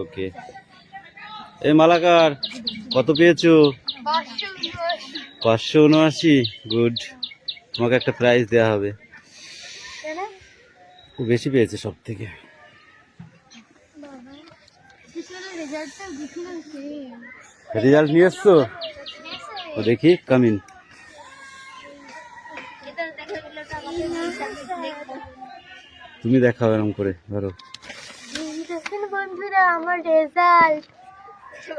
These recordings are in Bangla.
ওকে। এই মালাকার কত পেয়েছো? 579। গুড, তোমাকে একটা প্রাইজ দেওয়া হবে। খুব বেশি পেয়েছে সব থেকে। রেজাল্ট নিয়ে এসছো? ও দেখি, কামিন। তুমি দেখাও এরকম করে, ধরো। বন্ধুরা আমার রেজাল্ট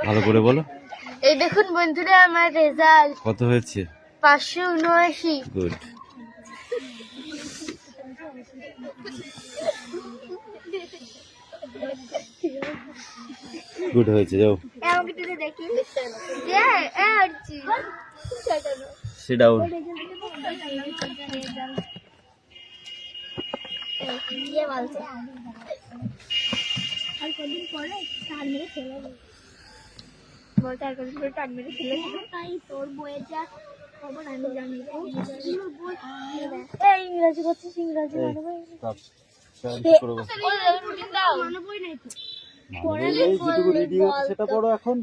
ভালো করে বলো। এই দেখুন বন্ধুরা আমার রেজাল্ট কত হয়েছে? 579। গুড। গুড হয়েছে, যাও। Sit down. তোর বইয়ের যা খবর আমি জানি। ইংরাজি করছিস, ইংরাজি সেটা পড়ো এখন।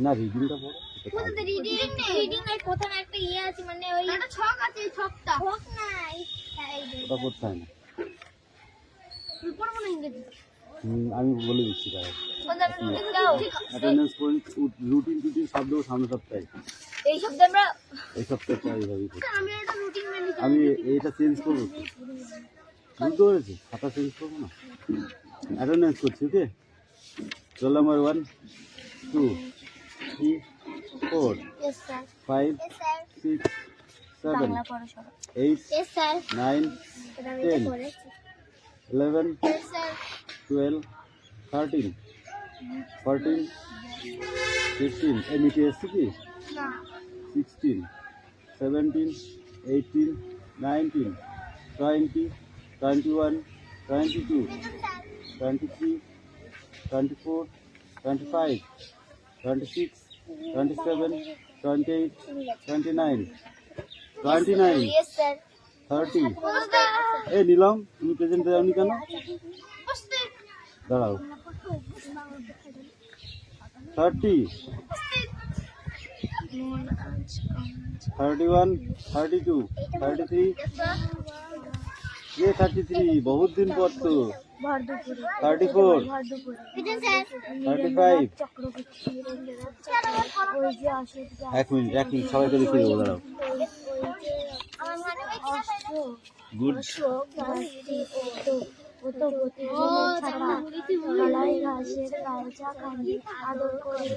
না, রিডিংটা পড়ো। কোথাও একটা ইয়ে আছে, মানে ওই ছক আছে, ছকটা ছক নাই, ওটা পড়তে হয় না। পড়বো না ইংরেজি। আমি বলে দিচ্ছি তাহলে। অ্যাটেন্ডেন্স পয়েন্ট, রুটিন টুটিন সব দেবো সামনের সপ্তাহে। এই শব্দ আমরা এই সপ্তাহে এইভাবেই করবো। আমি একটা রুটিন মেনে আমি এইটা চেঞ্জ করবো, বুঝতে পেরেছি? খাতা চেঞ্জ করবো না, অ্যাটেন্ডেন্স করছি। ওকে, রোল নাম্বার 1 2 3 4 5 6 7 8 9 10 11 12 13 14 15 এমইটি এসছে কি? 16 17 18 19 20 21 22 23 24 25 26 27 28 29 29 30 এই নিলাম। তুমি প্রেজেন্ট দেওনি কেন? দাঁড়াও। 30 31 32 33 33 বহুত দিন পর তো। 34 35 এক মিনিট সবাইকে লিখে দেবো, দাঁড়াও। গুড।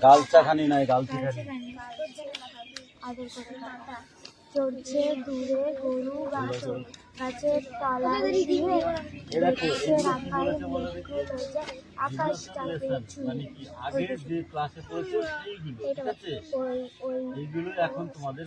গালচা খানি নাই, গালচি খানি। চড়ছে দূরে গরু গাছের তলায় দিয়ে আকাশটাকে এইগুলো এখন তোমাদের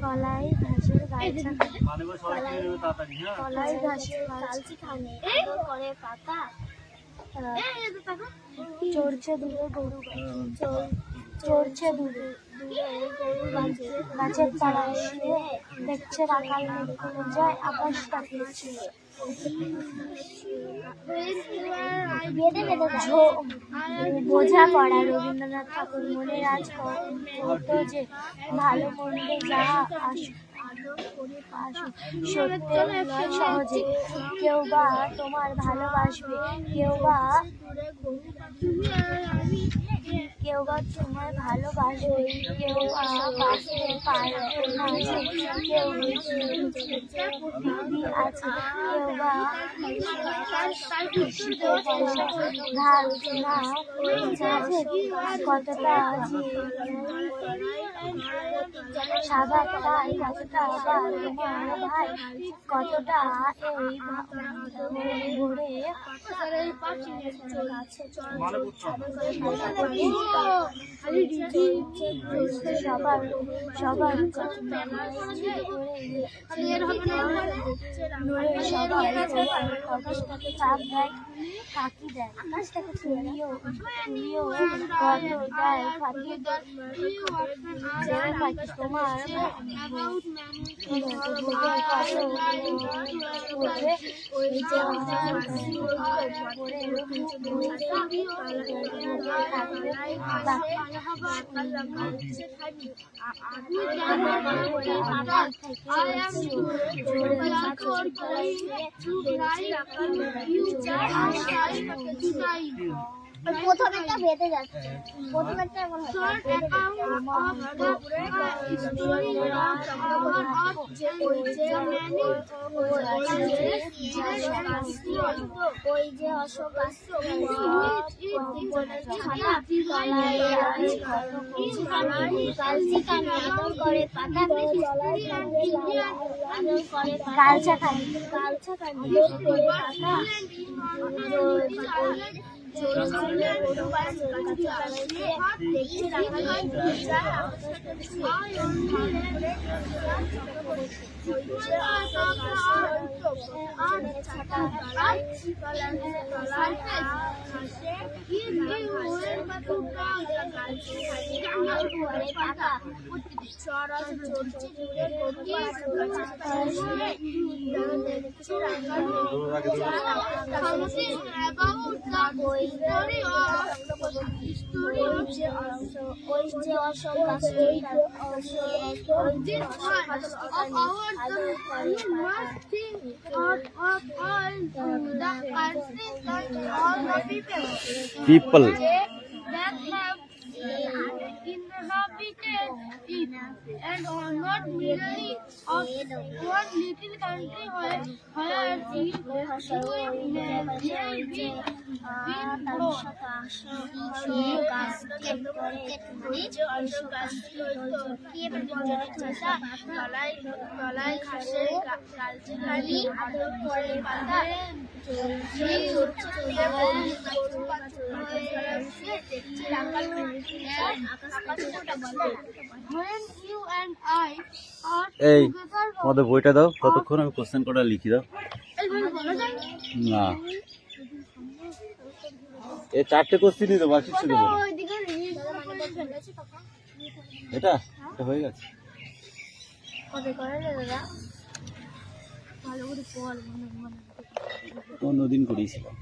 কলাই ঘাসের কলাই ঘাসের গাছখানে করে পাতা চড়ছে দূরে গরু চড়ছে দূরে গরু গাছের তলায় শুয়ে দেখছে রাখাল মেঘগুলো যায় আকাশটাকে ছুঁয়ে। বোঝা পড়া রবীন্দ্রনাথ ঠাকুর মনে রাজ করতো যে ভালো মন্দ যাহা সত্যের নয় সহজে। কেউ বা তোমার ভালোবাসবে, কেউ বা তোমার ভালোবাসবে, কেউ বা বাঁচতে পারবে না যে, কেউ দিদি আছে, কেউ বা ধার না কতটা যে সাদা তাই কতটা বাবা তোমার ভাই কতটা এই ভোরে সবার সবার আকাশটাকে চাপ দেয় ফাঁকি দেয় আকাশটাকে তুলিও গন্ধ দেয় ফাঁকি ফাঁকি তোমার প্রথমেরটা বেঁধে যাচ্ছে প্রথমেরটা এমন ওই যে অশোক করে পাতা কালচা খালি কালচা খালি পাতা people inhabited it and are not merely of one little country where it may be when you and I are এই together. আমাদের বইটা দাও ততক্ষণ আমি কোশ্চেন কটা লিখি দাও না এই চারটে কোশ্চেনই তো বাকি ছিল এটা এটা হয়ে গেছে অন্যদিন করিয়েছিলাম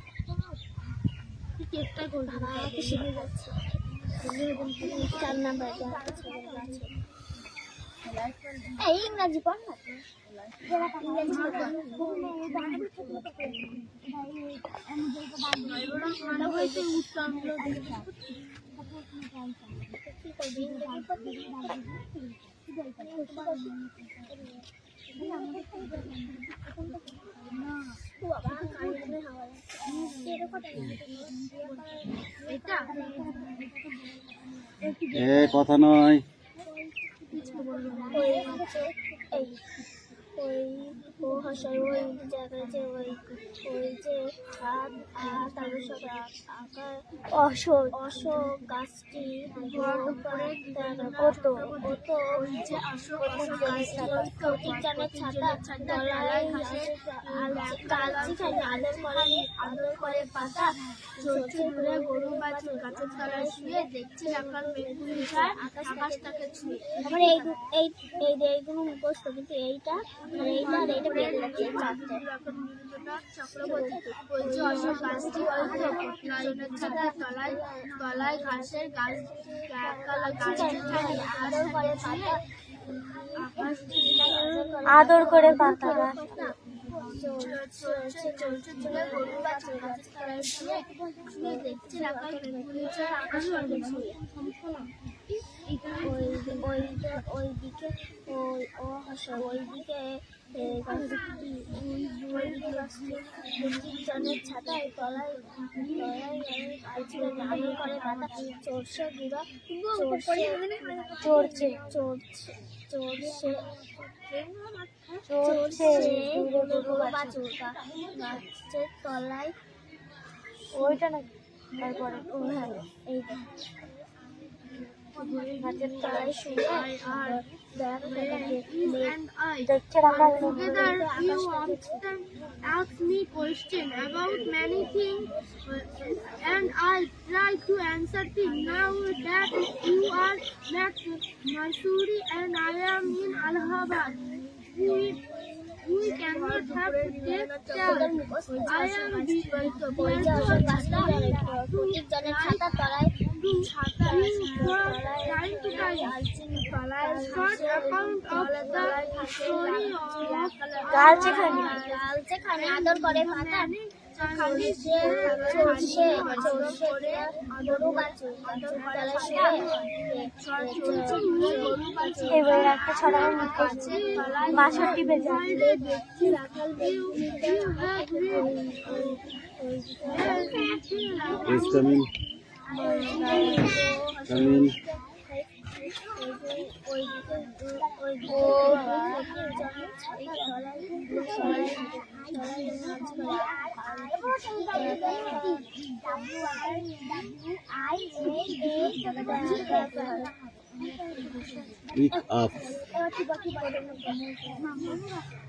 ইংরাজি পড় না এ কথা নয় অশোক গাছটি আদর করে পাতা চলছে ঘুরে গরু বাছুর গাছের তলায় শুয়ে দেখছে আকার মেঘগুলির আকাশটাকে ছুঁয়ে। আমার এইগুলো মুখস্থ কিন্তু এইটা আর এইটা আর এইটা বের হচ্ছে চারটে চক্রবর্তী ওই যে অশোক গাছটি তলায় ঘাসের গাছ আদর করে পাতা ছাতায় তলায় করে পাতা চড়ছে চড়ছে চড়ছে গরু বাছুর গাছের তলায় ওইটা নাকি তারপরে এই গাছের তলায় শুয়ে আর দেখছে রাখা together you often ask me question about many things and I try to answer things. Now that you are at Mysore and I am in Allahabad, we cannot have to take care. I am time to time short account of the story of গালছেখানে আদর করে পাতা চড়ছে গরু বাছুর এবার একটা ছড়া বাষট্টি বেজে Please come in. Come in. Eat up.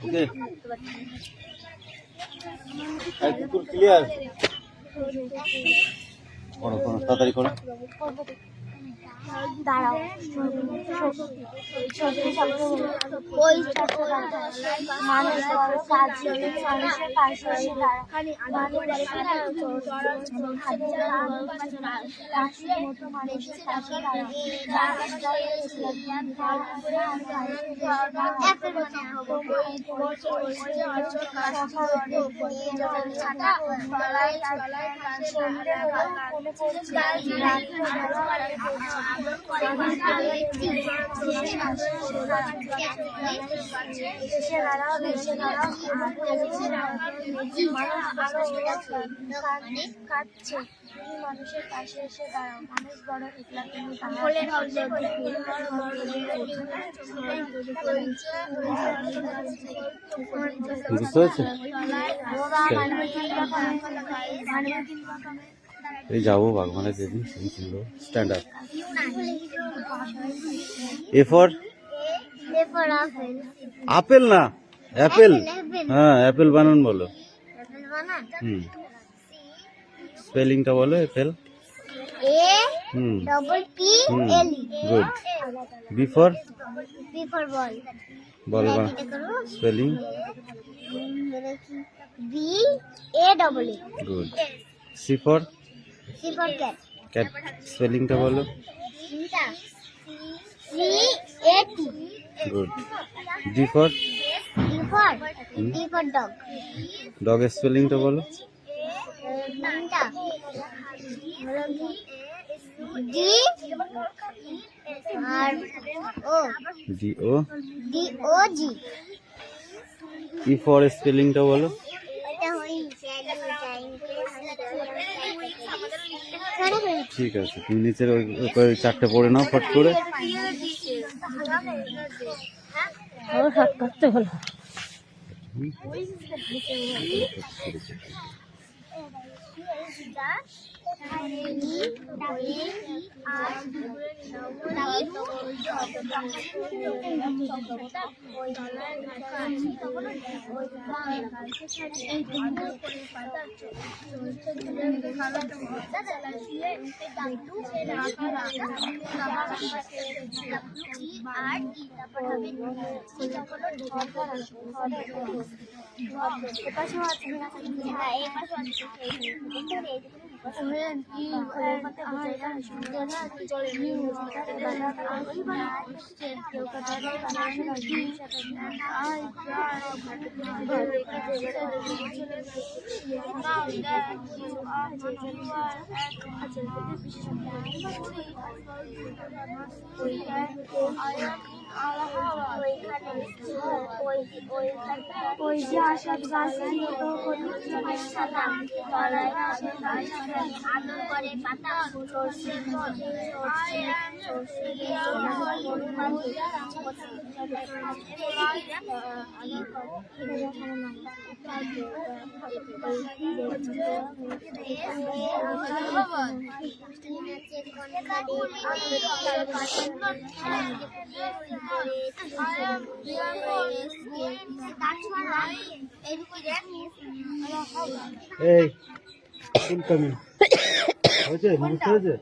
Okay. Everything clear. করো তাড়াতাড়ি করো। দাঁড়াও মানুষ বড় কাজ মানুষের পাশে এসে মতো মানুষের পাশে কাটছে মানুষের পাশে এসে দাঁড়াও মানুষ বড় একলা তুমি এই যাবো বাগমানে যেদিন সেই ছিল stand up A for apple না অ্যাপেল হ্যাঁ অ্যাপেল বানান বলো স্পেলিংটা বলো apple good B for ball spelling good C for cat স্পেলিংটা বলো গুড ডি ফর ডগের স্পেলিংটা বলো ডি ও ই ফর স্পেলিংটা বলো ঠিক আছে তুমি নিচের ওই চারটে পড়ে নাও ফট করে করতে হলো ওই যে আশা গাছ আদর করে পাতা সর্ষে এই ফুল কামিং হয়েছে মুখস্থ হয়েছে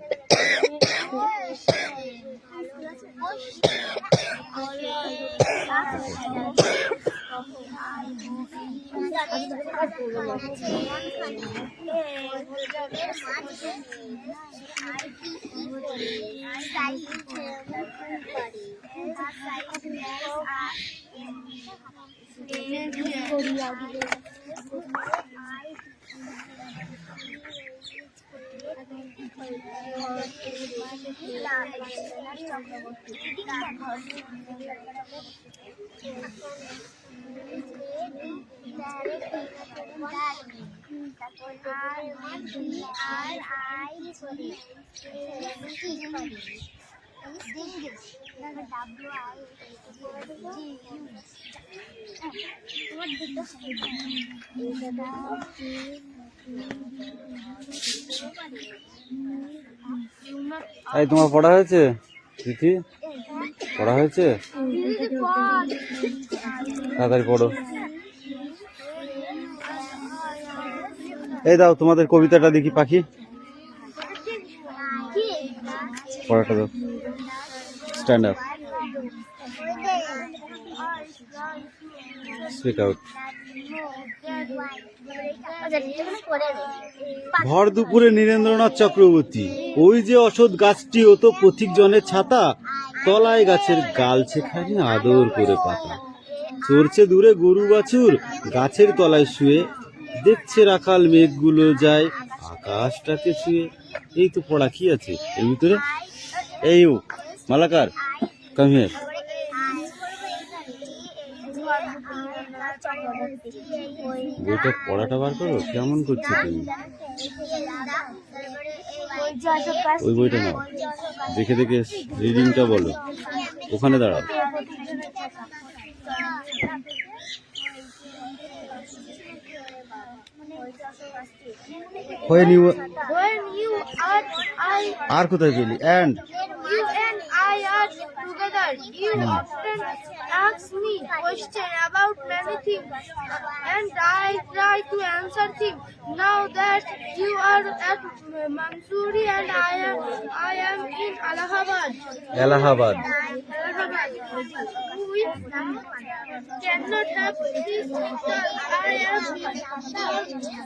এই তোমার পড়া হয়েছে তিথি পড়া হয়েছে তাড়াতাড়ি পড়ো এই দাও তোমাদের কবিতাটা দেখি পাখি পড়াটা দাও স্ট্যান্ড আপ স্পিক আউট ভর দুপুরে নীরেন্দ্রনাথ চক্রবর্তী ওই যে অসৎ গাছটি ও তো পথিক জনের ছাতা তলায় গাছের গালছেখানে আদর করে পাতা চড়ছে দূরে গরু বাছুর গাছের তলায় শুয়ে দেখছে রাখাল মেঘগুলো যায় আকাশটাকে ছুঁয়ে এই তো পড়া কি আছে এর ভিতরে এই মালাকার কাম হিয়ার বইটা পড়াটা বার করো কেমন করছো তুমি ওই বইটা নাও দেখে দেখে রিডিংটা বলো ওখানে দাঁড়াও when you আর কোথায় পেলি and you and I are together. You often ask me questions about many things, and I try to answer them. Now that you are at Mansoori and I am in Allahabad. Allahabad We cannot have this. I am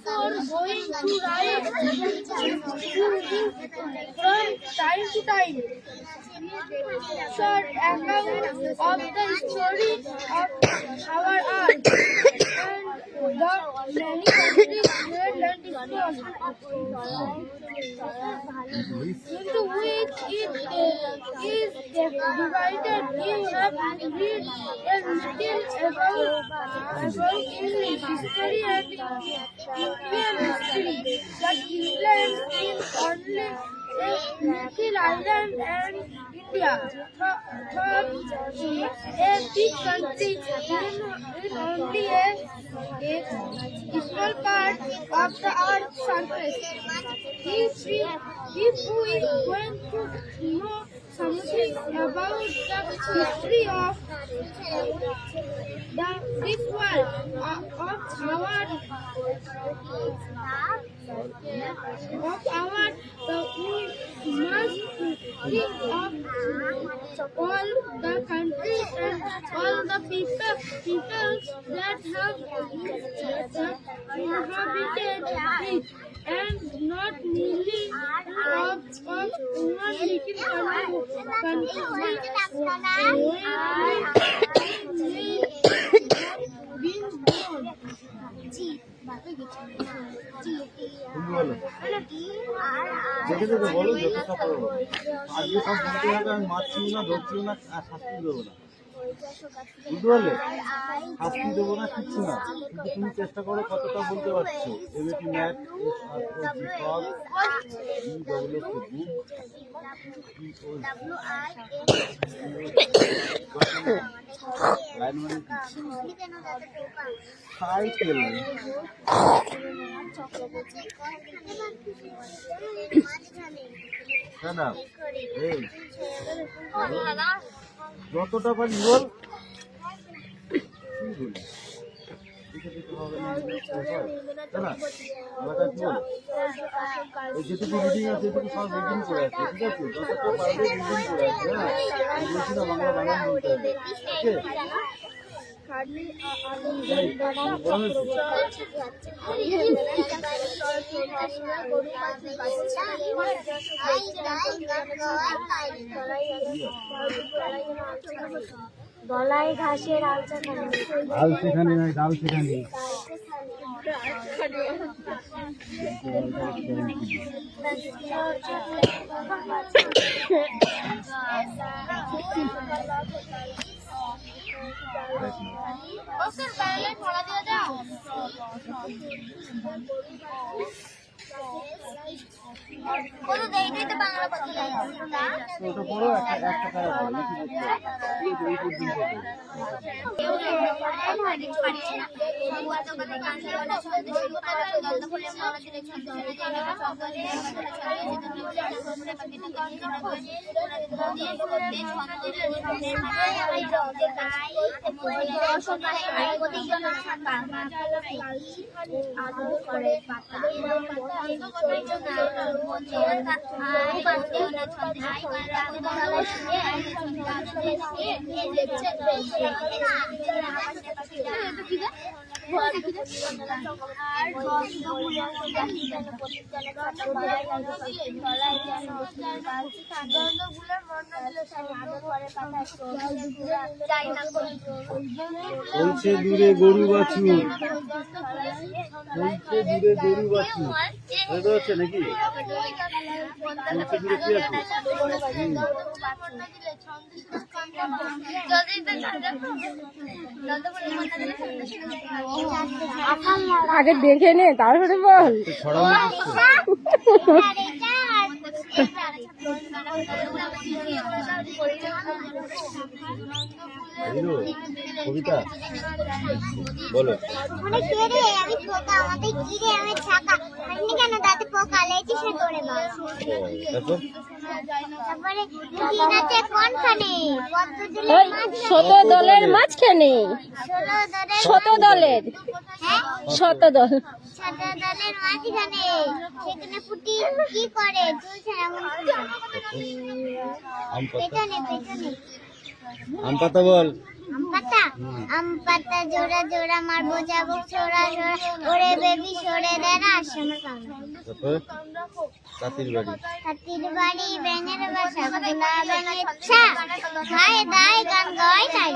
for going to write from time to time. Short account of the story of our art and the many countries where land is crossed, into which it is divided. You have read a little about English history and Indian history. That England is only a little island and India, a big country, in only a small part of the Earth's surface. If we want to know something about the history of this world, we must think of all the countries and all the peoples that have inhabited it, and not merely of one little country been born. দেখে দেখে বলো যত সব করবো আজকে সব বলতে হবে আমি মারছি না ধরছি না আর শাস্তি দেবো না বুঝতে পারলে? শাস্তি দেবো না কিচ্ছু না, কিন্তু তুমি চেষ্টা করো কতটা বলতে পারছো। এবিটি ম্যাথ সাইকেল না, এই যতটা পারি বল। যেটুকু রিডিং আছে সেটুকু সব রিডিং করে আছে, ঠিক আছে? যতটা পারবে রিডিং করে আছে। হ্যাঁ, বলছি না বাংলা বানান বলতে হবে, ঠিক আছে? গলায় ঘাসের আলচাখানি, ডাল সেখানে নাই, ডাল সেখানে ওকে বাইরে পড়া দিয়ে যাও। কোনো দেইতে বাংলা কথা লাগা ওটা বড় একটা টাকা বলে কি করতে এই পর্যন্ত বলছে দূরে গরু বাছুর, বলছে দূরে গরু বাছুর, বুঝতে পারছে নাকি? বলছে দূরে কি আছে? আগে দেখে নে তারপরে বল। কবিতা বলো। মানে কে রে আমি পোকা আমাদের কি রে আমি ছাকা আপনি কেন দাঁতে পোকা লেগেছে সে তোরে মার। তারপর তারপরে কিনাতে কোনখানে পদ্মদলের ওই মাঝখানে শত দলের মাঝখানে, 16 দলের শত দলের, হ্যাঁ শত দল, 16 দলের মাঝখানে সেখানে পুটি কি করে চলছে এমন আম পাতা, পেছনে পেছনে আম পাতা বল। আম পাতা জোড়া জোড়া মারবো যাবো ছোড়া ছোড়া ওরে বেবি সরে দে না আমার কামনা। তারপর কাতির বাড়ি, হাতির বাড়ি ব্যাঙের বাসা খোলা ব্যাঙের ছা খায় দায় গান গায় তাই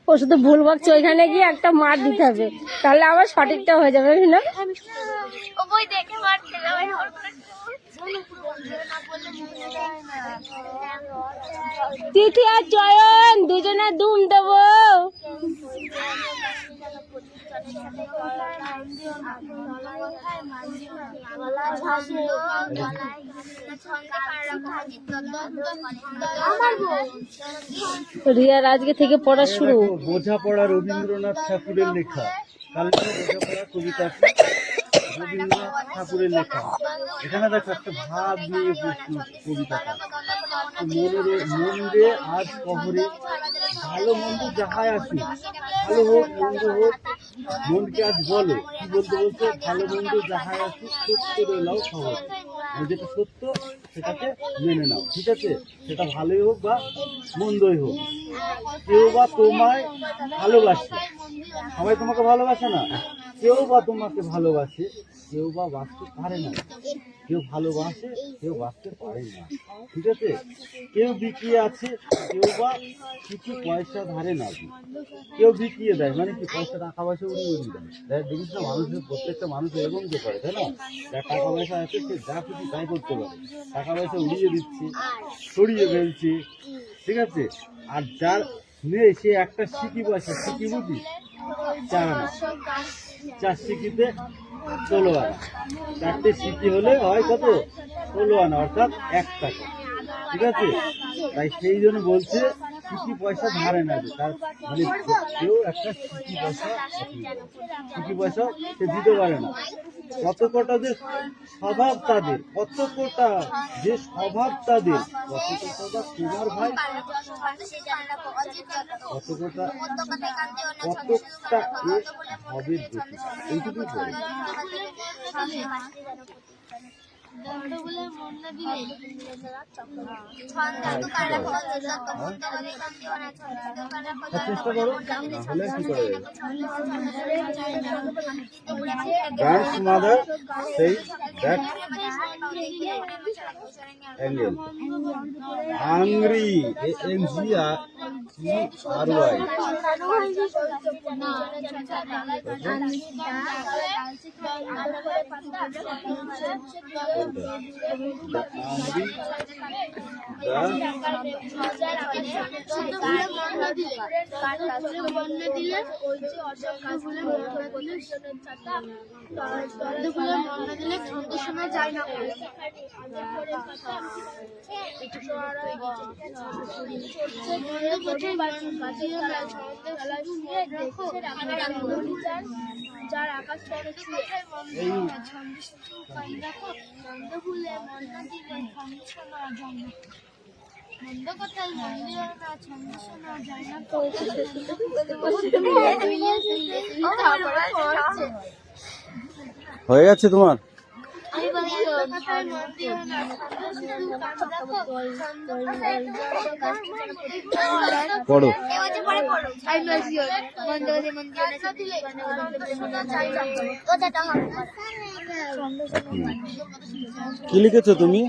ও শুধু ভুল বকছে, ওইখানে গিয়ে একটা মার দিতে হবে, তাহলে আবার সঠিকটা হয়ে যাবে না? ও বই দেখে মার খেলে তিথি আর চয়ন দুজনে দুম দেবো। রিয়ার আজকে থেকে পড়া শুরু। বোঝাপড়া রবীন্দ্রনাথ ঠাকুরের লেখা, কালকে বোঝাপড়া কবিতা রবীন্দ্রনাথ ঠাকুরের লেখা। এখানে দেখো একটা ভাব নিয়ে কবিতাটা, মন রে আজ শহরে ভালো মন্দ যাহাই আসুক, ভালো হোক মন্দ হোক, মনকে আজ বলো কি বলতে বলতে, ভালো মন্দ যাহাই আসুক সত্য রইলাও শহর। যেটা সত্য সেটাকে মেনে নাও, ঠিক আছে? সেটা ভালোই হোক বা মন্দই হোক। কেউ বা তোমায় ভালোবাসে, সবাই তোমাকে ভালোবাসে না, কেউ বা তোমাকে ভালোবাসে, কেউ বা বাঁচতে পারে না। কেউ ভালোবাসে, কেউ বাঁচতে পারে না, ঠিক আছে? কেউ বিকিয়ে আছে, কেউ বা কিছু পয়সা ধারে না দিয়ে, কেউ বিকিয়ে দেয়, মানে কি পয়সা টাকা পয়সা উড়িয়ে দেয়। দেখিস না মানুষের, প্রত্যেকটা মানুষ এরকম যে করে, তাই না? যার টাকা পয়সা আছে সে যা খুশি তাই করতে পারে, টাকা পয়সা উড়িয়ে দিচ্ছে, ছড়িয়ে ফেলছে, ঠিক আছে? আর যার নেই সে একটা সিকি পয়সা, সিকি বুঝি 4 আনা, 4 সিকিতে 16 আনা, 4টে সিকি হলে হয় কত? 16 আনা, অর্থাৎ 1 টাকা, ঠিক আছে? তাই সেই জন্য বলছে সিকি পয়সা ধারে না যে, তার মানে কেউ একটা সিকি পয়সা সে দিতে পারে না। কত কটা যে স্বভাব তাদের, কত কটা যে স্বভাব তাদের, কত কটা তোমার ভাই, কত কটা কতটা এ হবে দেখি, এইটুকু বলি। চেষ্টা করো, নাহলে কি করে যাবে? Grandmother says that angle. Angry, A-N-G-R-E-R-Y. যার আকাশ পড়ে ছন্দ ফুলে মন্দ দিলে ছন্দ শোনা যায় না, মন্দ কথায় মন্দির না ছন্দ শোনা যায় না। হয়ে গেছে তোমার? পড়ো। কি লিখেছো তুমি?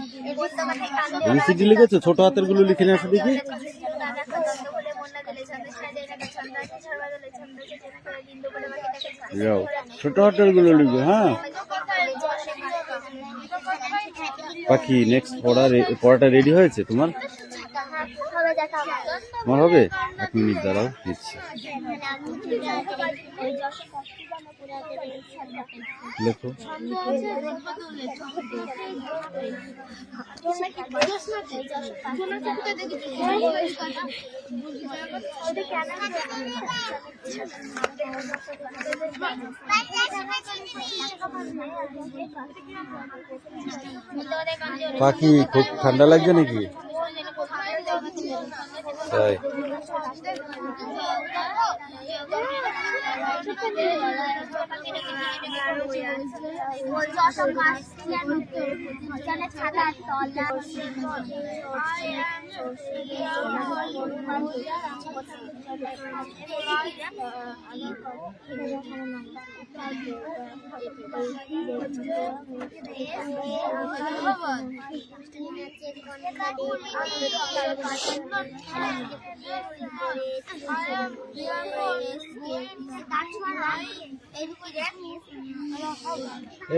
এবিসিডি লিখেছো? ছোট হাতের গুলো লিখে নিয়ে আসো দেখি। যাও ছোট হাতের গুলো লিখবে। হ্যাঁ পাখি, নেক্সট পড়াটা রেডি হয়েছে তোমার? তোমার হবে? 1 মিনিট দাঁড়াও, দিচ্ছি। লেখো। পাখি খুব ঠান্ডা লাগছে নাকি? তাই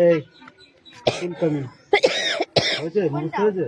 এই ইনকামিং হয়েছে, মুখস্থ হয়েছে?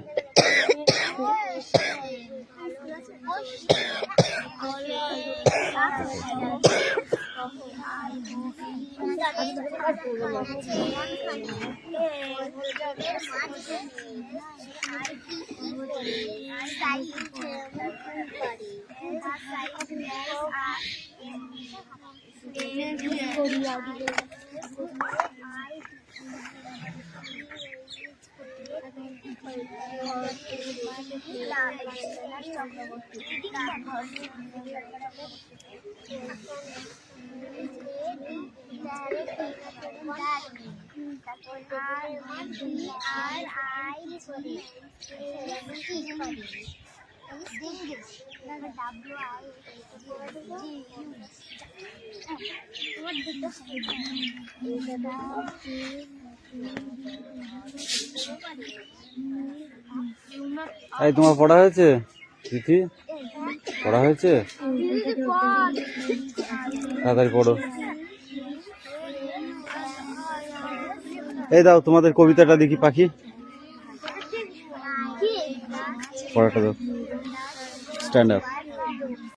এই তোমার পড়া হয়েছে তিথি? পড়া হয়েছে? তাড়াতাড়ি পড়ো। এই দাও তোমাদের কবিতাটা দেখি পাখি, পড়াটা দাও। Stand up.